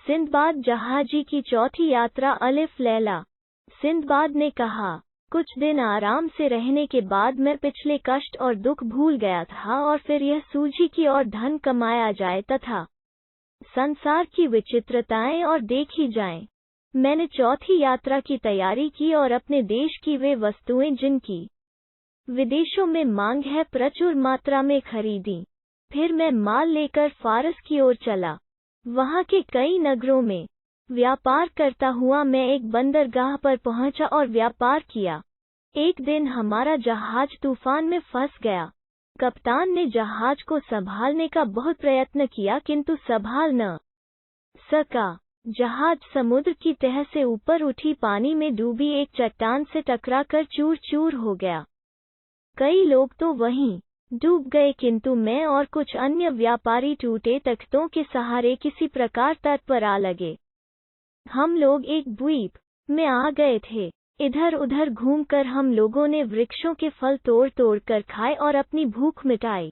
Sinbad जहाजी की चौथी यात्रा अलिफ लैला। सिंदबाद ने कहा, कुछ दिन आराम से रहने के बाद मैं पिछले कष्ट और दुख भूल गया था और फिर यह सूझी कि और धन कमाया जाए तथा संसार की विचित्रताएं और देखी जाएं। मैंने चौथी यात्रा की तैयारी की और अपने देश की वे वस्तुएं जिनकी विदेशों में मांग है प्रचुर मात्रा में खरीदी। फिर मैं माल लेकर फारस की ओर चला। वहां के कई नगरों में व्यापार करता हुआ मैं एक बंदरगाह पर पहुंचा और व्यापार किया। एक दिन हमारा जहाज तूफान में फंस गया। कप्तान ने जहाज को संभालने का बहुत प्रयत्न किया किंतु संभाल न सका। जहाज समुद्र की तह से ऊपर उठी पानी में डूबी एक चट्टान से टकराकर चूर चूर हो गया। कई लोग तो वहीं डूब गए किंतु मैं और कुछ अन्य व्यापारी टूटे तख्तों के सहारे किसी प्रकार तट पर आ लगे। हम लोग एक द्वीप में आ गए थे। इधर उधर घूमकर हम लोगों ने वृक्षों के फल तोड़ तोड़ कर खाए और अपनी भूख मिटाई।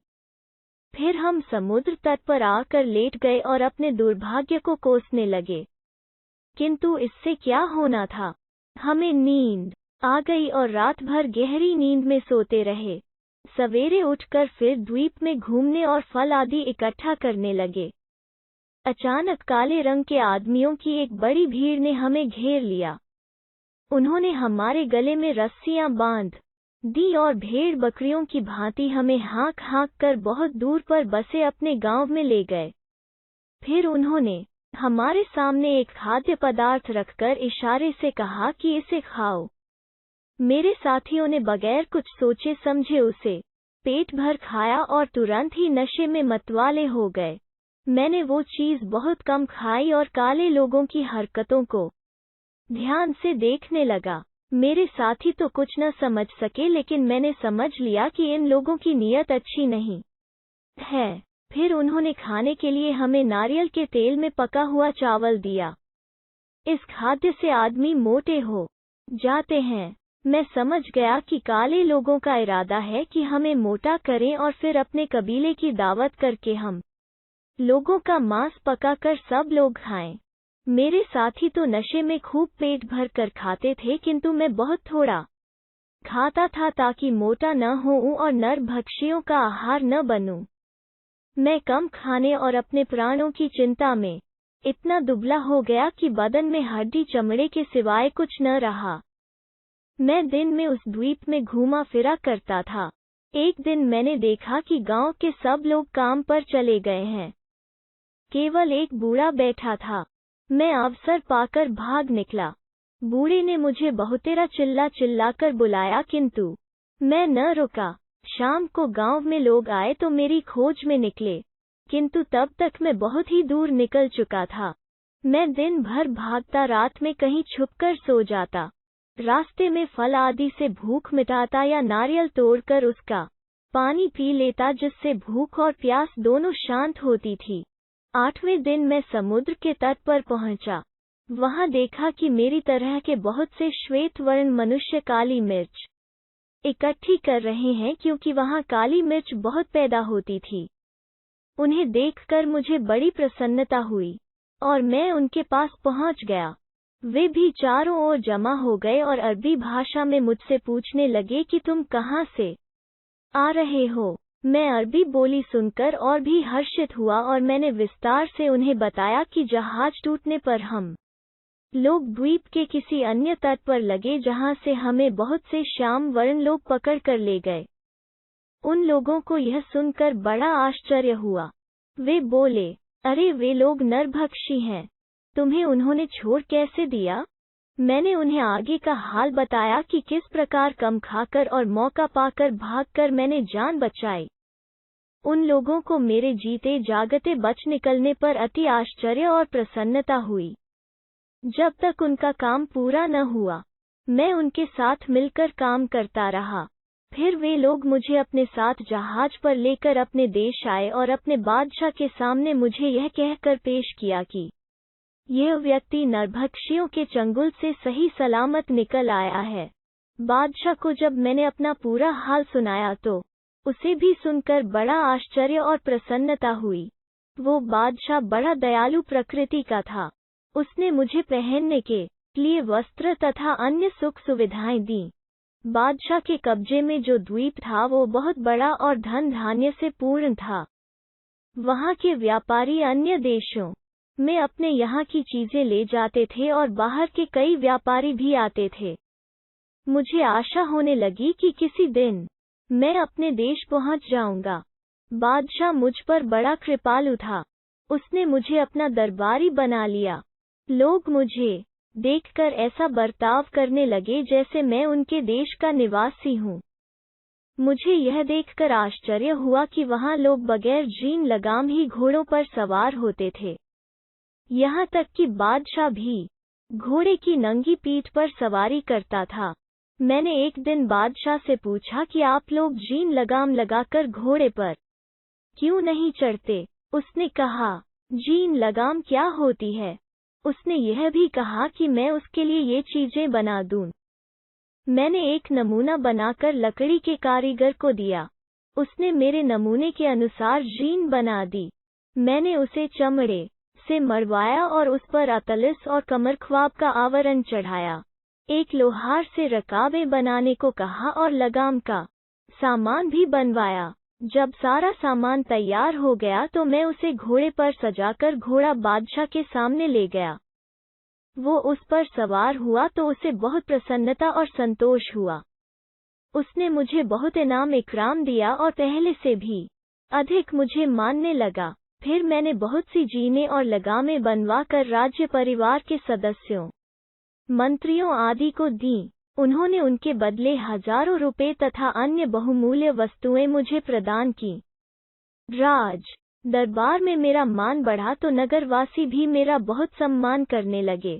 फिर हम समुद्र तट पर आकर लेट गए और अपने दुर्भाग्य को कोसने लगे। किंतु इससे क्या होना था, हमें नींद आ गई और रात भर गहरी नींद में सोते रहे। सवेरे उठकर फिर द्वीप में घूमने और फल आदि इकट्ठा करने लगे। अचानक काले रंग के आदमियों की एक बड़ी भीड़ ने हमें घेर लिया। उन्होंने हमारे गले में रस्सियां बांध दी और भेड़ बकरियों की भांति हमें हाँक हाँक कर बहुत दूर पर बसे अपने गांव में ले गए। फिर उन्होंने हमारे सामने एक खाद्य पदार्थ रखकर इशारे से कहा कि इसे खाओ। मेरे साथियों ने बगैर कुछ सोचे समझे उसे पेट भर खाया और तुरंत ही नशे में मतवाले हो गए। मैंने वो चीज बहुत कम खाई और काले लोगों की हरकतों को ध्यान से देखने लगा। मेरे साथी तो कुछ न समझ सके लेकिन मैंने समझ लिया कि इन लोगों की नीयत अच्छी नहीं है। फिर उन्होंने खाने के लिए हमें नारियल के तेल में पका हुआ चावल दिया। इस खाद्य से आदमी मोटे हो जाते हैं। मैं समझ गया कि काले लोगों का इरादा है कि हमें मोटा करें और फिर अपने कबीले की दावत करके हम लोगों का मांस पकाकर सब लोग खाएं। मेरे साथी तो नशे में खूब पेट भर कर खाते थे किंतु मैं बहुत थोड़ा खाता था ताकि मोटा न होऊं और नरभक्षियों का आहार न बनूं। मैं कम खाने और अपने प्राणों की चिंता में इतना दुबला हो गया कि बदन में हड्डी चमड़े के सिवाय कुछ न रहा। मैं दिन में उस द्वीप में घूमा फिरा करता था। एक दिन मैंने देखा कि गांव के सब लोग काम पर चले गए हैं। केवल एक बूढ़ा बैठा था। मैं अवसर पाकर भाग निकला। बूढ़े ने मुझे बहुतेरा चिल्ला चिल्लाकर बुलाया किंतु मैं न रुका। शाम को गांव में लोग आए तो मेरी खोज में निकले किंतु तब तक मैं बहुत ही दूर निकल चुका था। मैं दिन भर भागता, रात में कहीं छुपकर सो जाता, रास्ते में फल आदि से भूख मिटाता या नारियल तोड़कर उसका पानी पी लेता जिससे भूख और प्यास दोनों शांत होती थी। 8वें दिन मैं समुद्र के तट पर पहुंचा। वहां देखा कि मेरी तरह के बहुत से श्वेत वर्ण मनुष्य काली मिर्च इकट्ठी कर रहे हैं क्योंकि वहां काली मिर्च बहुत पैदा होती थी। उन्हें देखकर मुझे बड़ी प्रसन्नता हुई और मैं उनके पास पहुंच गया। वे भी चारों ओर जमा हो गए और अरबी भाषा में मुझसे पूछने लगे कि तुम कहां से आ रहे हो। मैं अरबी बोली सुनकर और भी हर्षित हुआ और मैंने विस्तार से उन्हें बताया कि जहाज टूटने पर हम लोग द्वीप के किसी अन्य तट पर लगे जहां से हमें बहुत से श्याम वर्ण लोग पकड़ कर ले गए। उन लोगों को यह सुनकर बड़ा आश्चर्य हुआ। वे बोले, अरे वे लोग नरभक्षी हैं, तुम्हें उन्होंने छोड़ कैसे दिया? मैंने उन्हें आगे का हाल बताया कि किस प्रकार कम खाकर और मौका पाकर भागकर मैंने जान बचाई। उन लोगों को मेरे जीते जागते बच निकलने पर अति आश्चर्य और प्रसन्नता हुई। जब तक उनका काम पूरा न हुआ, मैं उनके साथ मिलकर काम करता रहा। फिर वे लोग मुझे अपने साथ जहाज पर लेकर अपने देश आए और अपने बादशाह के सामने मुझे यह कहकर पेश किया कि यह व्यक्ति नरभक्षियों के चंगुल से सही सलामत निकल आया है। बादशाह को जब मैंने अपना पूरा हाल सुनाया तो उसे भी सुनकर बड़ा आश्चर्य और प्रसन्नता हुई। वो बादशाह बड़ा दयालु प्रकृति का था। उसने मुझे पहनने के लिए वस्त्र तथा अन्य सुख सुविधाएं दी। बादशाह के कब्जे में जो द्वीप था वो बहुत बड़ा और धन धान्य से पूर्ण था। वहाँ के व्यापारी अन्य देशों में अपने यहाँ की चीजें ले जाते थे और बाहर के कई व्यापारी भी आते थे। मुझे आशा होने लगी कि किसी दिन मैं अपने देश पहुँच जाऊंगा। बादशाह मुझ पर बड़ा कृपालु था। उसने मुझे अपना दरबारी बना लिया। लोग मुझे देखकर ऐसा बर्ताव करने लगे जैसे मैं उनके देश का निवासी हूँ। मुझे यह देखकर आश्चर्य हुआ कि वहाँ लोग बगैर जीन लगाम ही घोड़ों पर सवार होते थे। यहाँ तक कि बादशाह भी घोड़े की नंगी पीठ पर सवारी करता था। मैंने एक दिन बादशाह से पूछा कि आप लोग जीन लगाम लगाकर घोड़े पर क्यों नहीं चढ़ते? उसने कहा, जीन लगाम क्या होती है? उसने यह भी कहा कि मैं उसके लिए ये चीजें बना दूं। मैंने एक नमूना बनाकर लकड़ी के कारीगर को दिया। उसने मेरे नमूने के अनुसार जीन बना दी। मैंने उसे चमड़े से मढ़वाया और उस पर अतलिस और कमरख्वाब का आवरण चढ़ाया। एक लोहार से रकाबें बनाने को कहा और लगाम का सामान भी बनवाया। जब सारा सामान तैयार हो गया तो मैं उसे घोड़े पर सजाकर घोड़ा बादशाह के सामने ले गया। वो उस पर सवार हुआ तो उसे बहुत प्रसन्नता और संतोष हुआ। उसने मुझे बहुत इनाम इकराम दिया और पहले से भी अधिक मुझे मानने लगा। फिर मैंने बहुत सी जीनें और लगामें बनवा कर राज्य परिवार के सदस्यों, मंत्रियों आदि को दी। उन्होंने उनके बदले हजारों रुपए तथा अन्य बहुमूल्य वस्तुएं मुझे प्रदान की। राज दरबार में मेरा मान बढ़ा तो नगरवासी भी मेरा बहुत सम्मान करने लगे।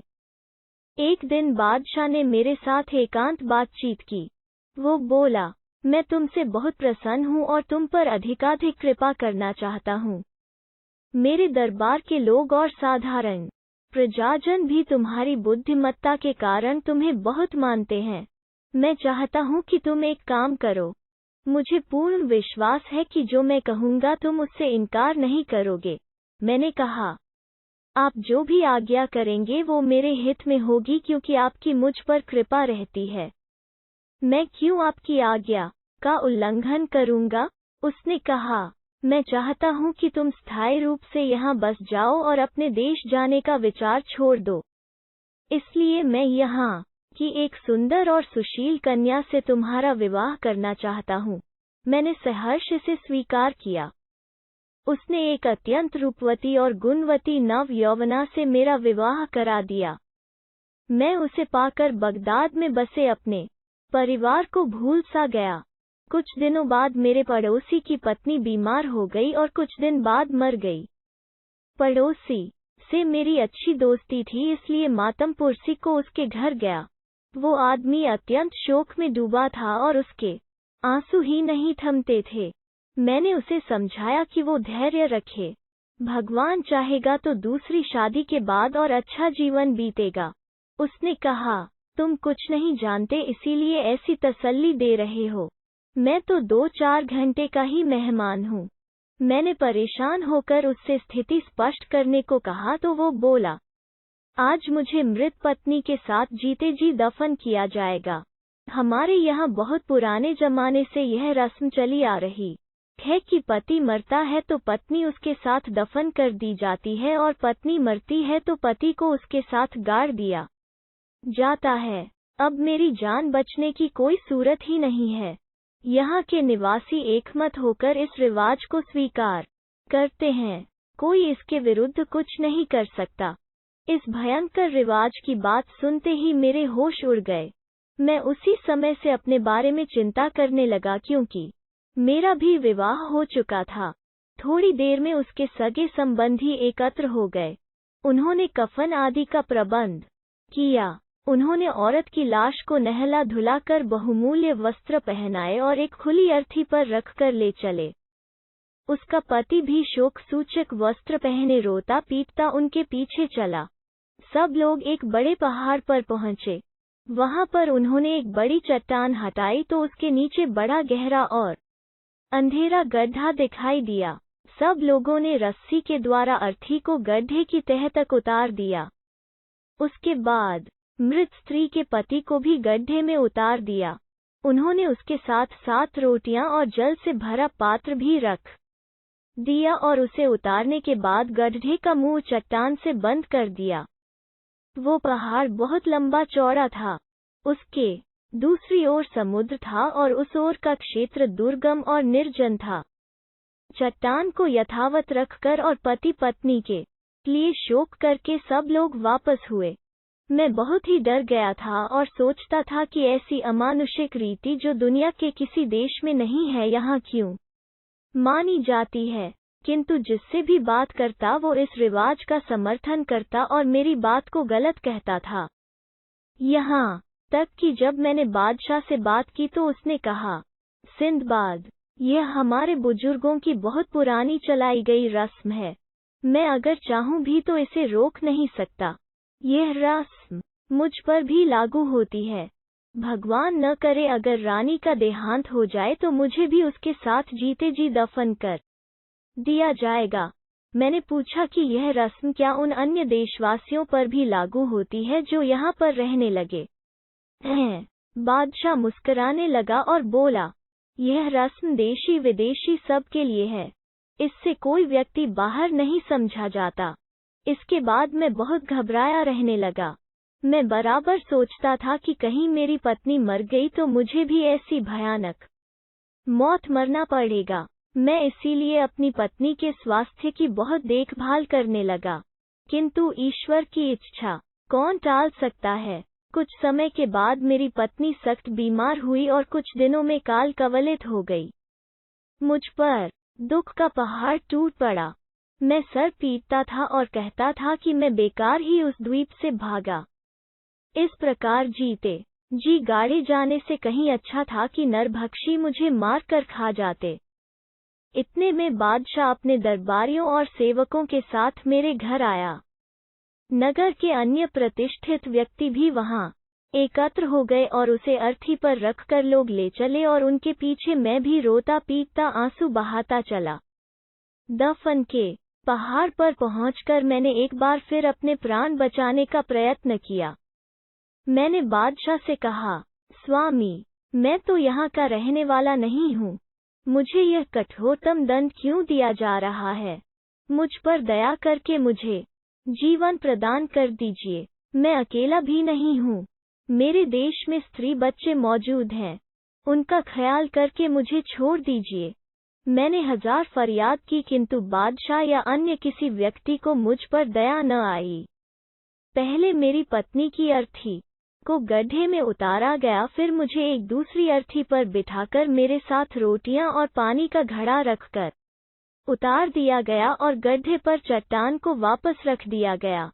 एक दिन बादशाह ने मेरे साथ एकांत बातचीत की। वो बोला, मैं तुमसे बहुत प्रसन्न हूँ और तुम पर अधिकाधिक कृपा करना चाहता हूँ। मेरे दरबार के लोग और साधारण प्रजाजन भी तुम्हारी बुद्धिमत्ता के कारण तुम्हें बहुत मानते हैं। मैं चाहता हूँ कि तुम एक काम करो। मुझे पूर्ण विश्वास है कि जो मैं कहूँगा तुम उससे इनकार नहीं करोगे। मैंने कहा, आप जो भी आज्ञा करेंगे वो मेरे हित में होगी क्योंकि आपकी मुझ पर कृपा रहती है। मैं क्यों आपकी आज्ञा का उल्लंघन करूँगा? उसने कहा, मैं चाहता हूँ कि तुम स्थायी रूप से यहाँ बस जाओ और अपने देश जाने का विचार छोड़ दो। इसलिए मैं यहाँ की एक सुंदर और सुशील कन्या से तुम्हारा विवाह करना चाहता हूँ। मैंने सहर्ष इसे स्वीकार किया। उसने एक अत्यंत रूपवती और गुणवती नव यौवना से मेरा विवाह करा दिया। मैं उसे पाकर बगदाद में बसे अपने परिवार को भूल सा गया। कुछ दिनों बाद मेरे पड़ोसी की पत्नी बीमार हो गई और कुछ दिन बाद मर गई। पड़ोसी से मेरी अच्छी दोस्ती थी, इसलिए मातमपुरसी को उसके घर गया। वो आदमी अत्यंत शोक में डूबा था और उसके आंसू ही नहीं थमते थे। मैंने उसे समझाया कि वो धैर्य रखे। भगवान चाहेगा तो दूसरी शादी के बाद और अच्छा जीवन बीतेगा। उसने कहा, तुम कुछ नहीं जानते इसीलिए ऐसी तसल्ली दे रहे हो। मैं तो 2-4 घंटे का ही मेहमान हूँ। मैंने परेशान होकर उससे स्थिति स्पष्ट करने को कहा तो वो बोला, आज मुझे मृत पत्नी के साथ जीते जी दफन किया जाएगा। हमारे यहाँ बहुत पुराने जमाने से यह रस्म चली आ रही है कि पति मरता है तो पत्नी उसके साथ दफन कर दी जाती है और पत्नी मरती है तो पति को उसके साथ गाड़ दिया जाता है। अब मेरी जान बचने की कोई सूरत ही नहीं है। यहाँ के निवासी एकमत होकर इस रिवाज को स्वीकार करते हैं। कोई इसके विरुद्ध कुछ नहीं कर सकता। इस भयंकर रिवाज की बात सुनते ही मेरे होश उड़ गए। मैं उसी समय से अपने बारे में चिंता करने लगा क्योंकि मेरा भी विवाह हो चुका था। थोड़ी देर में उसके सगे संबंधी एकत्र हो गए। उन्होंने कफन आदि का प्रबंध किया। उन्होंने औरत की लाश को नहला धुलाकर बहुमूल्य वस्त्र पहनाए और एक खुली अर्थी पर रखकर ले चले। उसका पति भी शोक सूचक वस्त्र पहने रोता पीटता उनके पीछे चला। सब लोग एक बड़े पहाड़ पर पहुंचे। वहां पर उन्होंने एक बड़ी चट्टान हटाई तो उसके नीचे बड़ा गहरा और अंधेरा गड्ढा दिखाई दिया। सब लोगों ने रस्सी के द्वारा अर्थी को गड्ढे की तह तक उतार दिया। उसके बाद मृत स्त्री के पति को भी गड्ढे में उतार दिया। उन्होंने उसके साथ 7 रोटियां और जल से भरा पात्र भी रख दिया और उसे उतारने के बाद गड्ढे का मुंह चट्टान से बंद कर दिया। वो पहाड़ बहुत लंबा चौड़ा था। उसके दूसरी ओर समुद्र था और उस ओर का क्षेत्र दुर्गम और निर्जन था। चट्टान को यथावत रखकर और पति पत्नी के लिए शोक करके सब लोग वापस हुए। मैं बहुत ही डर गया था और सोचता था कि ऐसी अमानुषिक रीति जो दुनिया के किसी देश में नहीं है यहाँ क्यों मानी जाती है। किंतु जिससे भी बात करता वो इस रिवाज का समर्थन करता और मेरी बात को गलत कहता था। यहाँ तक कि जब मैंने बादशाह से बात की तो उसने कहा, सिंदबाद, यह हमारे बुजुर्गों की बहुत पुरानी चलाई गई रस्म है। मैं अगर चाहूँ भी तो इसे रोक नहीं सकता। यह रस्म मुझ पर भी लागू होती है। भगवान न करे अगर रानी का देहांत हो जाए तो मुझे भी उसके साथ जीते जी दफन कर दिया जाएगा। मैंने पूछा कि यह रस्म क्या उन अन्य देशवासियों पर भी लागू होती है जो यहाँ पर रहने लगे हैं? बादशाह मुस्कुराने लगा और बोला, यह रस्म देशी विदेशी सब के लिए है। इससे कोई व्यक्ति बाहर नहीं समझा जाता। इसके बाद मैं बहुत घबराया रहने लगा। मैं बराबर सोचता था कि कहीं मेरी पत्नी मर गई तो मुझे भी ऐसी भयानक मौत मरना पड़ेगा। मैं इसीलिए अपनी पत्नी के स्वास्थ्य की बहुत देखभाल करने लगा। किंतु ईश्वर की इच्छा कौन टाल सकता है। कुछ समय के बाद मेरी पत्नी सख्त बीमार हुई और कुछ दिनों में काल कवलित हो गई। मुझ पर दुख का पहाड़ टूट पड़ा। मैं सर पीटता था और कहता था कि मैं बेकार ही उस द्वीप से भागा। इस प्रकार जीते जी गाड़े जाने से कहीं अच्छा था कि नरभक्षी मुझे मार कर खा जाते। इतने में बादशाह अपने दरबारियों और सेवकों के साथ मेरे घर आया। नगर के अन्य प्रतिष्ठित व्यक्ति भी वहां एकत्र हो गए और उसे अर्थी पर रखकर लोग ले चले और उनके पीछे मैं भी रोता पीटता आंसू बहाता चला। दफन के पहाड़ पर पहुंचकर मैंने एक बार फिर अपने प्राण बचाने का प्रयत्न किया। मैंने बादशाह से कहा, स्वामी, मैं तो यहाँ का रहने वाला नहीं हूँ। मुझे यह कठोरतम दंड क्यों दिया जा रहा है? मुझ पर दया करके मुझे जीवन प्रदान कर दीजिए। मैं अकेला भी नहीं हूँ। मेरे देश में स्त्री बच्चे मौजूद हैं। उनका ख्याल करके मुझे छोड़ दीजिए। मैंने 1000 फरियाद की किंतु बादशाह या अन्य किसी व्यक्ति को मुझ पर दया न आई। पहले मेरी पत्नी की अर्थी को गड्ढे में उतारा गया, फिर मुझे एक दूसरी अर्थी पर बिठाकर मेरे साथ रोटियां और पानी का घड़ा रखकर उतार दिया गया और गड्ढे पर चट्टान को वापस रख दिया गया।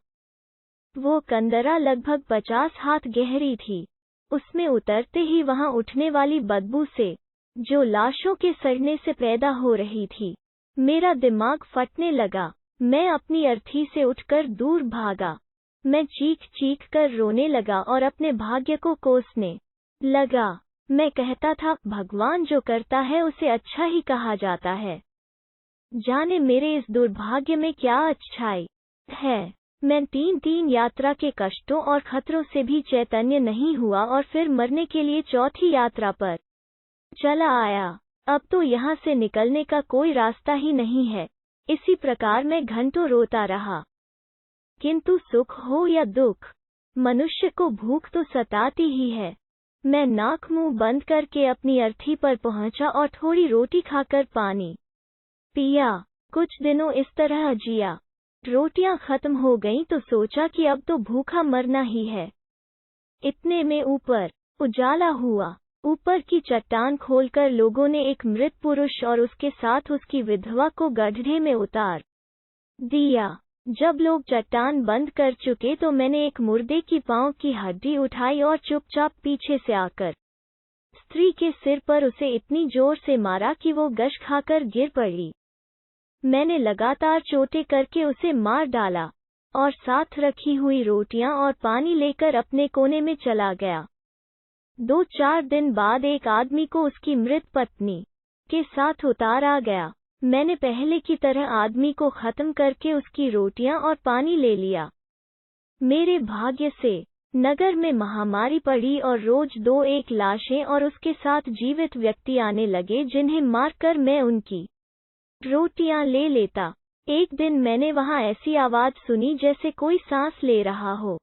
वो कंदरा लगभग 50 हाथ गहरी थी। उसमें उतरते ही वहां उठने वाली बदबू से, जो लाशों के सड़ने से पैदा हो रही थी, मेरा दिमाग फटने लगा। मैं अपनी अर्थी से उठकर दूर भागा। मैं चीख चीख कर रोने लगा और अपने भाग्य को कोसने लगा। मैं कहता था, भगवान जो करता है उसे अच्छा ही कहा जाता है। जाने मेरे इस दुर्भाग्य में क्या अच्छाई है। मैं 3 यात्रा के कष्टों और खतरों से भी चैतन्य नहीं हुआ और फिर मरने के लिए चौथी यात्रा पर चला आया। अब तो यहाँ से निकलने का कोई रास्ता ही नहीं है। इसी प्रकार मैं घंटों रोता रहा। किंतु सुख हो या दुख, मनुष्य को भूख तो सताती ही है। मैं नाक मुंह बंद करके अपनी अर्थी पर पहुंचा और थोड़ी रोटी खाकर पानी पिया। कुछ दिनों इस तरह जिया। रोटियां खत्म हो गईं तो सोचा कि अब तो भूखा मरना ही है। इतने में ऊपर उजाला हुआ। ऊपर की चट्टान खोलकर लोगों ने एक मृत पुरुष और उसके साथ उसकी विधवा को गड्ढे में उतार दिया। जब लोग चट्टान बंद कर चुके तो मैंने एक मुर्दे की पांव की हड्डी उठाई और चुपचाप पीछे से आकर स्त्री के सिर पर उसे इतनी जोर से मारा कि वो गश खाकर गिर पड़ी। मैंने लगातार चोटें करके उसे मार डाला और साथ रखी हुई रोटियां और पानी लेकर अपने कोने में चला गया। 2-4 दिन बाद एक आदमी को उसकी मृत पत्नी के साथ उतारा गया। मैंने पहले की तरह आदमी को खत्म करके उसकी रोटियां और पानी ले लिया। मेरे भाग्य से नगर में महामारी पड़ी और रोज 2-1 लाशें और उसके साथ जीवित व्यक्ति आने लगे जिन्हें मारकर मैं उनकी रोटियां ले लेता। एक दिन मैंने वहां ऐसी आवाज सुनी जैसे कोई सांस ले रहा हो।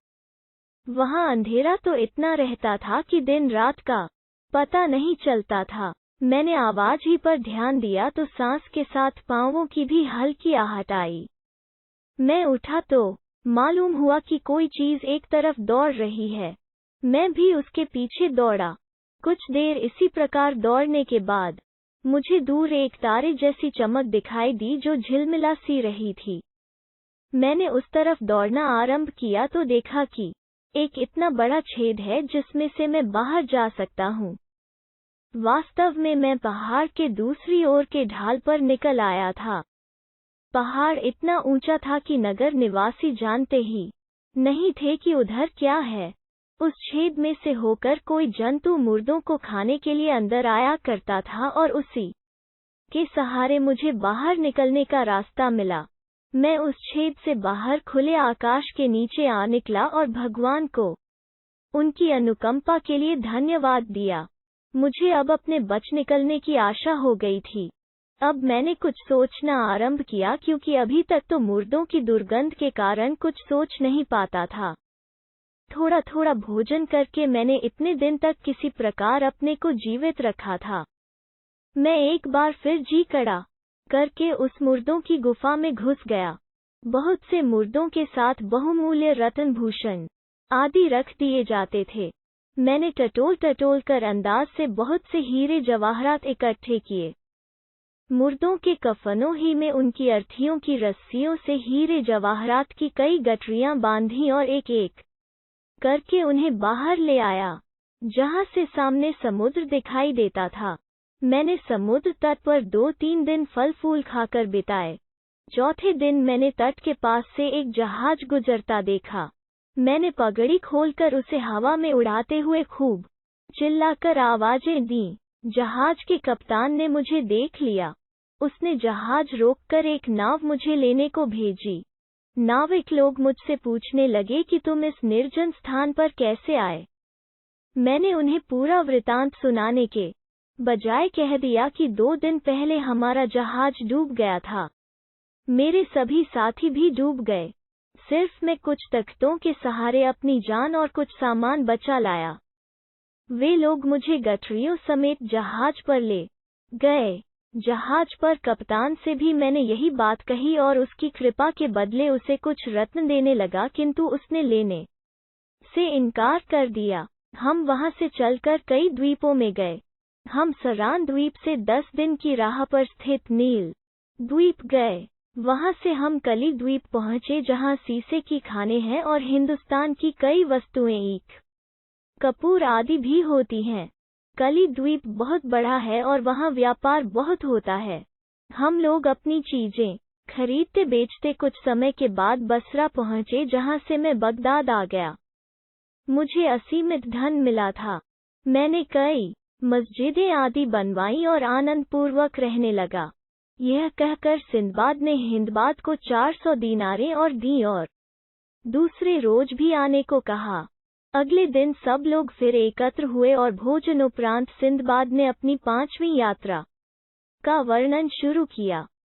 वहां अंधेरा तो इतना रहता था कि दिन रात का पता नहीं चलता था। मैंने आवाज ही पर ध्यान दिया तो सांस के साथ पांवों की भी हल्की आहट आई। मैं उठा तो मालूम हुआ कि कोई चीज एक तरफ दौड़ रही है। मैं भी उसके पीछे दौड़ा। कुछ देर इसी प्रकार दौड़ने के बाद मुझे दूर एक तारे जैसी चमक दिखाई दी जो झिलमिला सी रही थी। मैंने उस तरफ दौड़ना आरंभ किया तो देखा कि एक इतना बड़ा छेद है जिसमें से मैं बाहर जा सकता हूँ। वास्तव में मैं पहाड़ के दूसरी ओर के ढाल पर निकल आया था। पहाड़ इतना ऊंचा था कि नगर निवासी जानते ही नहीं थे कि उधर क्या है। उस छेद में से होकर कोई जंतु मुर्दों को खाने के लिए अंदर आया करता था और उसी के सहारे मुझे बाहर निकलने का रास्ता मिला। मैं उस छेद से बाहर खुले आकाश के नीचे आ निकला और भगवान को उनकी अनुकंपा के लिए धन्यवाद दिया। मुझे अब अपने बच निकलने की आशा हो गई थी। अब मैंने कुछ सोचना आरंभ किया क्योंकि अभी तक तो मुर्दों की दुर्गंध के कारण कुछ सोच नहीं पाता था। थोड़ा थोड़ा भोजन करके मैंने इतने दिन तक किसी प्रकार अपने को जीवित रखा था। मैं एक बार फिर जी कड़ा करके उस मुर्दों की गुफा में घुस गया। बहुत से मुर्दों के साथ बहुमूल्य रत्न भूषण आदि रख दिए जाते थे। मैंने टटोल कर अंदाज से बहुत से हीरे जवाहरात इकट्ठे किए। मुर्दों के कफनों ही में उनकी अर्थियों की रस्सियों से हीरे जवाहरात की कई गठरियां बांधी और एक एक करके उन्हें बाहर ले आया, जहां से सामने समुद्र दिखाई देता था। मैंने समुद्र तट पर 2-3 दिन फल फूल खाकर बिताए। चौथे दिन मैंने तट के पास से एक जहाज गुजरता देखा। मैंने पगड़ी खोलकर उसे हवा में उड़ाते हुए खूब चिल्लाकर आवाजें दी। जहाज के कप्तान ने मुझे देख लिया। उसने जहाज रोककर एक नाव मुझे लेने को भेजी। नाविक लोग मुझसे पूछने लगे कि तुम इस निर्जन स्थान पर कैसे आए। मैंने उन्हें पूरा वृतांत सुनाने के बजाय कह दिया कि 2 दिन पहले हमारा जहाज डूब गया था। मेरे सभी साथी भी डूब गए। सिर्फ मैं कुछ तख्तों के सहारे अपनी जान और कुछ सामान बचा लाया। वे लोग मुझे गठरियों समेत जहाज पर ले गए। जहाज पर कप्तान से भी मैंने यही बात कही और उसकी कृपा के बदले उसे कुछ रत्न देने लगा, किंतु उसने लेने से इनकार कर दिया। हम वहां से चलकर कई द्वीपों में गए। हम सरान द्वीप से 10 दिन की राह पर स्थित नील द्वीप गए। वहां से हम कली द्वीप पहुंचे जहां शीशे की खानें हैं और हिंदुस्तान की कई वस्तुएं ईख, कपूर आदि भी होती हैं। कली द्वीप बहुत बड़ा है और वहां व्यापार बहुत होता है। हम लोग अपनी चीजें खरीदते बेचते कुछ समय के बाद बसरा पहुंचे, जहां से मैं बगदाद आ गया। मुझे असीमित धन मिला था। मैंने कई मस्जिदें आदि बनवाई और आनंद पूर्वक रहने लगा। यह कहकर सिंदबाद ने हिंदबाद को 400 दीनारें और दी और दूसरे रोज भी आने को कहा। अगले दिन सब लोग फिर एकत्र हुए और भोजनोपरांत सिंदबाद ने अपनी 5वीं यात्रा का वर्णन शुरू किया।